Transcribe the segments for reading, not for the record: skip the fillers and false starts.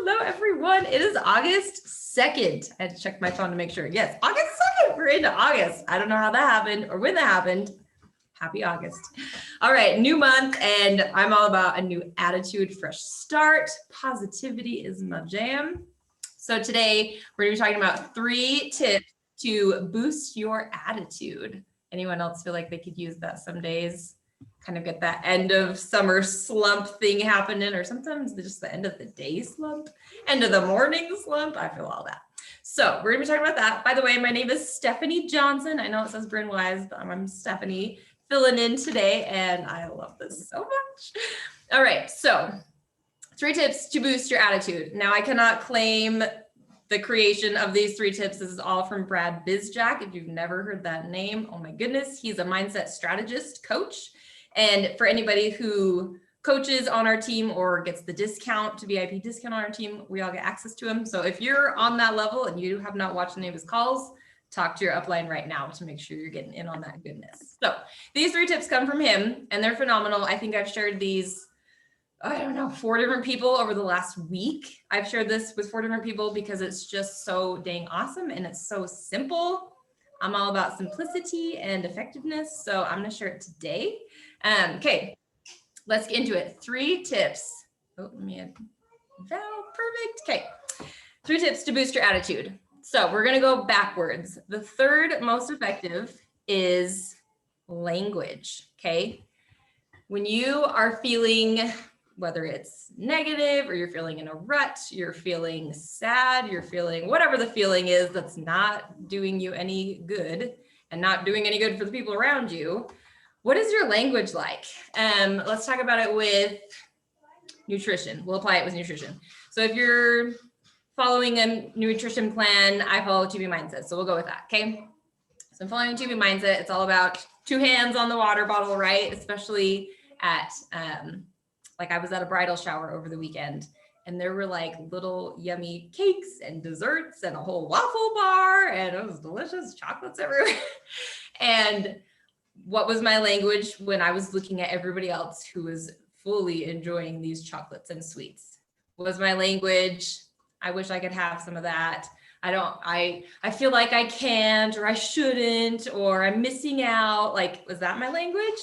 Hello, everyone. It is August 2nd. I had to check my phone to make sure. Yes, August 2nd. We're into August. I don't know how that happened or when that happened. Happy August. All right, new month, and I'm all about a new attitude, fresh start. Positivity is my jam. So today we're going to be talking about 3 tips to boost your attitude. Anyone else feel like they could use that some days? Kind of get that end of summer slump thing happening, or sometimes just the end of the day slump, end of the morning slump. I feel all that. So we're gonna be talking about that. By the way, my name is Stephanie Johnson. I know it says Bryn Wise, but I'm Stephanie filling in today, and I love this so much. All right, so 3 tips to boost your attitude. Now, I cannot claim the creation of these 3 tips. This is all from Brad Bizjack. If you've never heard that name, oh my goodness, he's a mindset strategist coach. And for anybody who coaches on our team or gets the discount, VIP discount on our team, we all get access to him. So if you're on that level and you have not watched any of his calls, talk to your upline right now to make sure you're getting in on that goodness. So these 3 tips come from him and they're phenomenal. I think I've shared these, 4 different people over the last week. I've shared this with 4 different people because it's just so dang awesome and it's so simple. I'm all about simplicity and effectiveness, so I'm gonna share it today. Okay, let's get into it. 3 tips. Oh, let me add Val, perfect. Okay, 3 tips to boost your attitude. So we're gonna go backwards. The 3rd most effective is language, okay? When you are feeling, whether it's negative or you're feeling in a rut, you're feeling sad, you're feeling whatever the feeling is that's not doing you any good and not doing any good for the people around you, what is your language like? Let's talk about it with nutrition. We'll apply it with nutrition. So if you're following a nutrition plan, I follow 2B Mindset. So we'll go with that, okay? So I'm following 2B Mindset. It's all about 2 hands on the water bottle, right? Especially at, like I was at a bridal shower over the weekend and there were like little yummy cakes and desserts and a whole waffle bar and it was delicious, chocolates everywhere. And what was my language when I was looking at everybody else who was fully enjoying these chocolates and sweets? Was my language, I wish I could have some of that. I feel like I can't, or I shouldn't, or I'm missing out. Like, was that my language?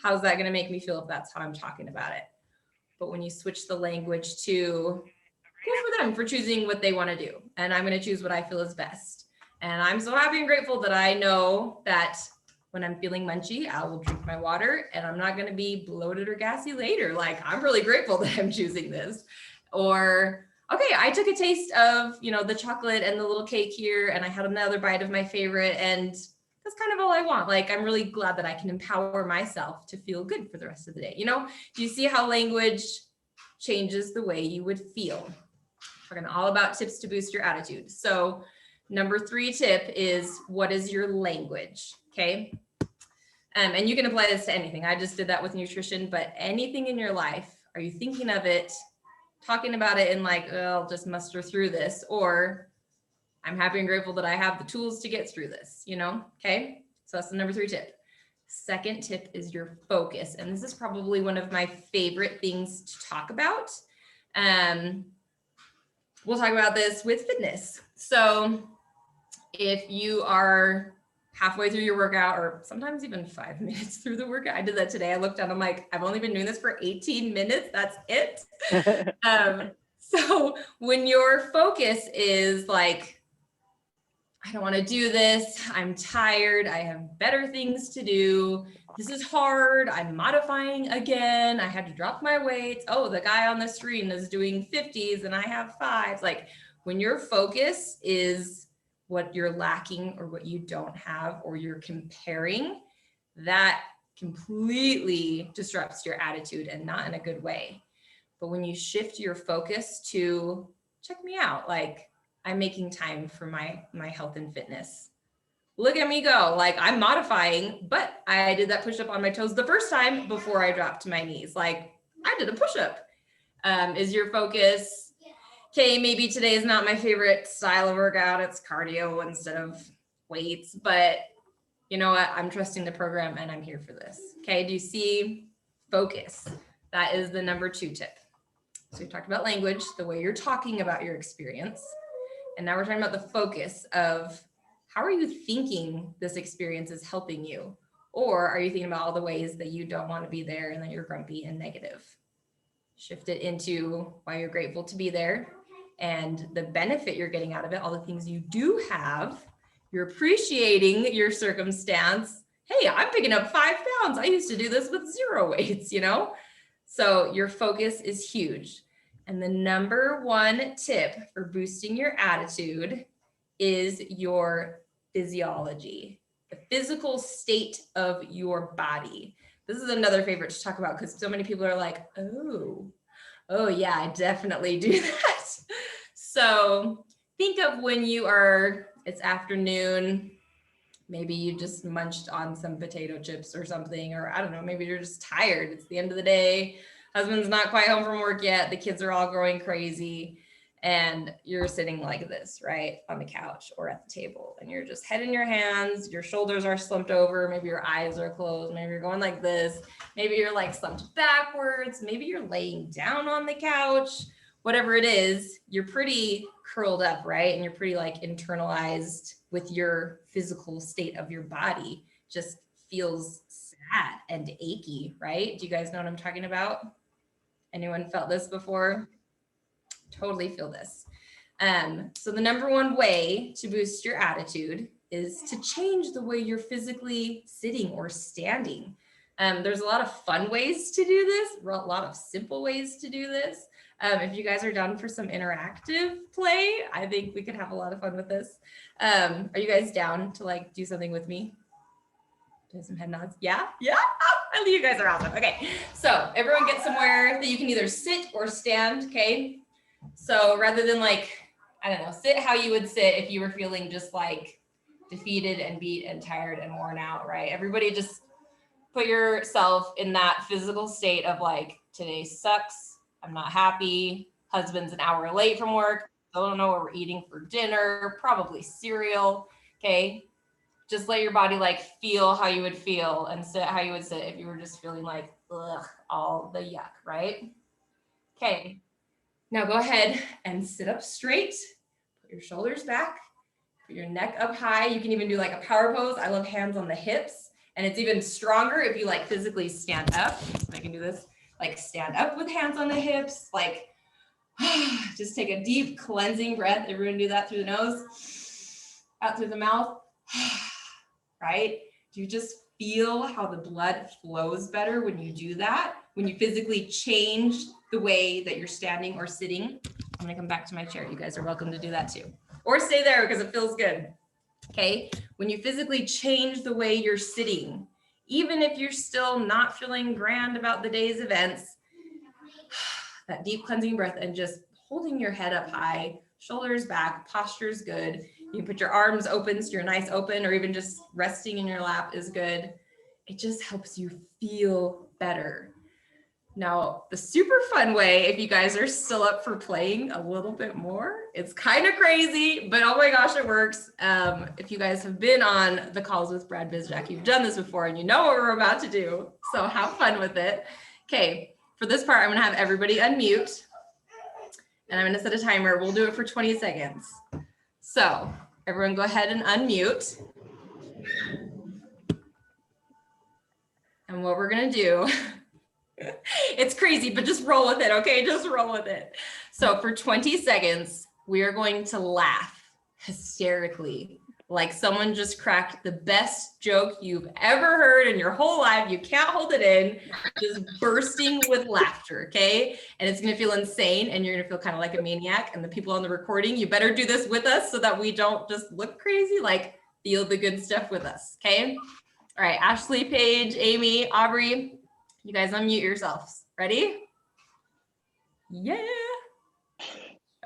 How's that going to make me feel if that's how I'm talking about it? But when you switch the language to go for them for choosing what they want to do, and I'm going to choose what I feel is best. And I'm so happy and grateful that I know that when I'm feeling munchy, I will drink my water and I'm not going to be bloated or gassy later. Like, I'm really grateful that I'm choosing this. Or, okay, I took a taste of, the chocolate and the little cake here, and I had another bite of my favorite, and that's kind of all I want. Like, I'm really glad that I can empower myself to feel good for the rest of the day. Do you see how language changes the way you would feel? We're going to all about tips to boost your attitude. So number 3 tip is, what is your language? Okay. And you can apply this to anything. I just did that with nutrition, but anything in your life, are you thinking of it, talking about it in like, oh, I'll just muster through this, or I'm happy and grateful that I have the tools to get through this, okay? So that's the number 3 tip. 2nd tip is your focus. And this is probably one of my favorite things to talk about. We'll talk about this with fitness. So if you are halfway through your workout, or sometimes even 5 minutes through the workout, I did that today. I looked down, I'm like, I've only been doing this for 18 minutes. That's it. So when your focus is like, I don't want to do this, I'm tired, I have better things to do, this is hard, I'm modifying again, I had to drop my weights, oh, the guy on the screen is doing 50s and I have 5s. Like, when your focus is what you're lacking or what you don't have, or you're comparing, that completely disrupts your attitude, and not in a good way. But when you shift your focus to, check me out, like, I'm making time for my health and fitness. Look at me go. Like, I'm modifying, but I did that push-up on my toes the first time before I dropped to my knees. Like, I did a push-up. Is your focus, okay, maybe today is not my favorite style of workout. It's cardio instead of weights, but you know what? I'm trusting the program and I'm here for this. Okay, do you see focus? That is the number 2 tip. So we talked about language, the way you're talking about your experience. And now we're talking about the focus of how are you thinking this experience is helping you? Or are you thinking about all the ways that you don't want to be there and that you're grumpy and negative? Shift it into why you're grateful to be there and the benefit you're getting out of it, all the things you do have. You're appreciating your circumstance. Hey, I'm picking up 5 pounds. I used to do this with 0 weights, you know? So your focus is huge. And the number one tip for boosting your attitude is your physiology, the physical state of your body. This is another favorite to talk about because so many people are like, oh yeah, I definitely do that. So think of when it's afternoon, maybe you just munched on some potato chips or something, or I don't know, maybe you're just tired. It's the end of the day. Husband's not quite home from work yet. The kids are all growing crazy. And you're sitting like this, right? On the couch or at the table. And you're just head in your hands. Your shoulders are slumped over. Maybe your eyes are closed. Maybe you're going like this. Maybe you're like slumped backwards. Maybe you're laying down on the couch. Whatever it is, you're pretty curled up, right? And you're pretty like internalized with your physical state of your body. Just feels sad and achy, right? Do you guys know what I'm talking about? Anyone felt this before? Totally feel this. So the number one way to boost your attitude is to change the way you're physically sitting or standing. There's a lot of fun ways to do this, a lot of simple ways to do this. If you guys are down for some interactive play, I think we could have a lot of fun with this. Are you guys down to like do something with me? Do some head nods? Yeah? I think you guys are awesome. Okay, so everyone get somewhere that you can either sit or stand, okay? So rather than like, I don't know, sit how you would sit if you were feeling just like defeated and beat and tired and worn out, right? Everybody just put yourself in that physical state of like, today sucks. I'm not happy. Husband's an hour late from work. I don't know what we're eating for dinner, probably cereal. Okay. Just let your body like feel how you would feel and sit how you would sit if you were just feeling like, ugh, all the yuck, right? Okay. Now go ahead and sit up straight, put your shoulders back, put your neck up high. You can even do like a power pose. I love hands on the hips. And it's even stronger if you like physically stand up. So I can do this, like stand up with hands on the hips, like just take a deep cleansing breath. Everyone do that through the nose, out through the mouth, right? Do you just feel how the blood flows better when you do that? When you physically change the way that you're standing or sitting? I'm gonna come back to my chair. You guys are welcome to do that too. Or stay there because it feels good. Okay, when you physically change the way you're sitting, even if you're still not feeling grand about the day's events, that deep cleansing breath and just holding your head up high, shoulders back, posture's good. You can put your arms open so you're nice open, or even just resting in your lap is good. It just helps you feel better. Now, the super fun way, if you guys are still up for playing a little bit more, it's kind of crazy, but oh my gosh, it works. If you guys have been on the calls with Brad Bizjack, you've done this before and you know what we're about to do. So have fun with it. Okay, for this part, I'm gonna have everybody unmute and I'm gonna set a timer. We'll do it for 20 seconds. So everyone go ahead and unmute. And what we're gonna do, it's crazy, but just roll with it, okay? Just roll with it. So for 20 seconds, we are going to laugh hysterically, like someone just cracked the best joke you've ever heard in your whole life. You can't hold it in, just bursting with laughter, okay? And it's gonna feel insane and you're gonna feel kind of like a maniac. And the people on the recording, you better do this with us so that we don't just look crazy, like feel the good stuff with us, okay? All right, Ashley, Paige, Amy, Aubrey, you guys unmute yourselves. Ready? Yeah.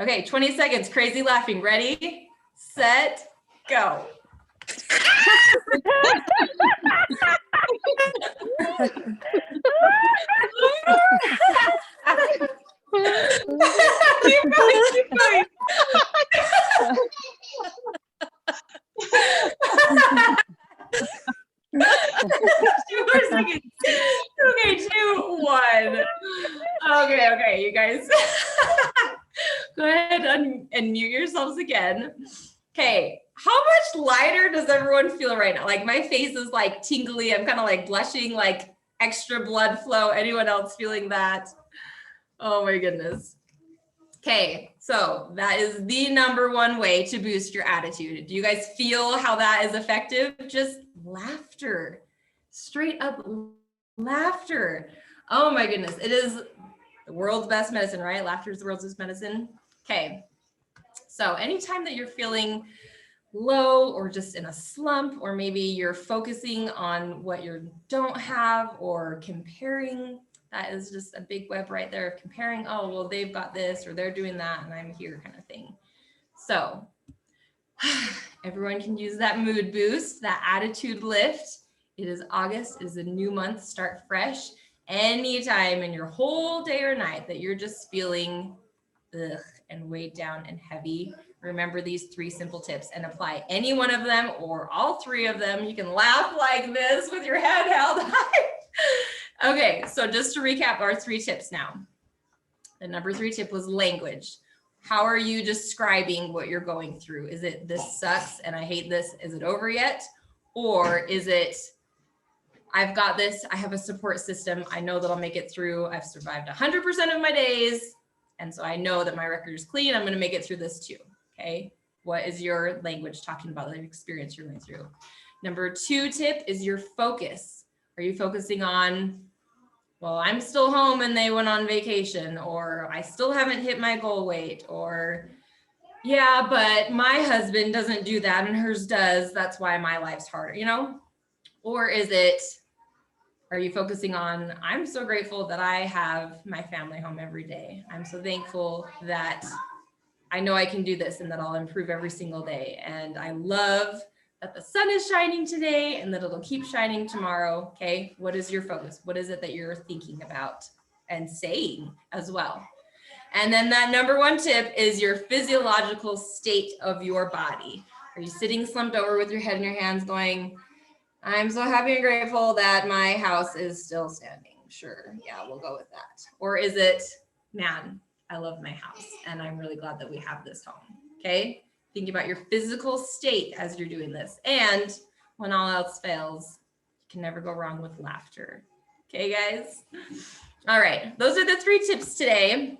Okay, 20 seconds, crazy laughing. Ready, set, go. Keep going, keep going. 2 more seconds. Okay, 2, 1. Okay, you guys. Go ahead and mute yourselves again. Okay, how much lighter does everyone feel right now? Like my face is like tingly. I'm kind of like blushing, like extra blood flow. Anyone else feeling that? Oh my goodness. Okay, so that is the #1 way to boost your attitude. Do you guys feel how that is effective? Just laughter, straight up laughter. Oh my goodness, it is the world's best medicine, right? Laughter is the world's best medicine. Okay, so anytime that you're feeling low or just in a slump, or maybe you're focusing on what you don't have or comparing, that is just a big web right there of comparing. Oh, well, they've got this or they're doing that and I'm here kind of thing. So everyone can use that mood boost, that attitude lift. It is August, it is a new month, start fresh. Anytime in your whole day or night that you're just feeling and weighed down and heavy, remember these 3 simple tips and apply any one of them or all 3 of them. You can laugh like this with your head held high. Okay, so just to recap our 3 tips now. The #3 tip was language. How are you describing what you're going through? Is it this sucks and I hate this? Is it over yet? Or is it I've got this, I have a support system, I know that I'll make it through, I've survived 100% of my days, and so I know that my record is clean, I'm gonna make it through this too, okay? What is your language talking about, the experience you're going through? #2 tip is your focus. Are you focusing on, well, I'm still home and they went on vacation, or I still haven't hit my goal weight, or yeah, but my husband doesn't do that and hers does, that's why my life's harder, you know? Or is it, are you focusing on, I'm so grateful that I have my family home every day. I'm so thankful that I know I can do this and that I'll improve every single day. And I love that the sun is shining today and that it'll keep shining tomorrow. Okay, what is your focus? What is it that you're thinking about and saying as well? And then that #1 tip is your physiological state of your body. Are you sitting slumped over with your head in your hands going, I'm so happy and grateful that my house is still standing. Sure, yeah, we'll go with that. Or is it, man, I love my house and I'm really glad that we have this home, okay? Think about your physical state as you're doing this. And when all else fails, you can never go wrong with laughter. Okay, guys? All right, those are the 3 tips today.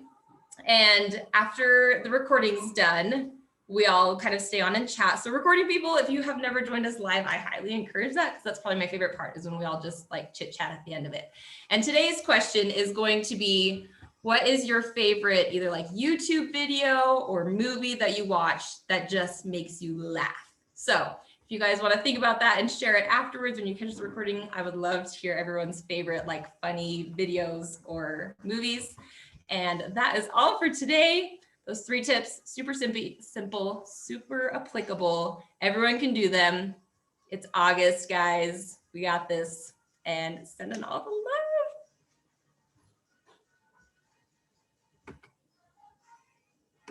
And after the recording's done, we all kind of stay on and chat. So recording people, if you have never joined us live, I highly encourage that because that's probably my favorite part, is when we all just like chit chat at the end of it. And today's question is going to be, what is your favorite either like YouTube video or movie that you watch that just makes you laugh? So if you guys want to think about that and share it afterwards when you catch the recording, I would love to hear everyone's favorite like funny videos or movies. And that is all for today. Those 3 tips, super simple, super applicable. Everyone can do them. It's August, guys. We got this. And sending all the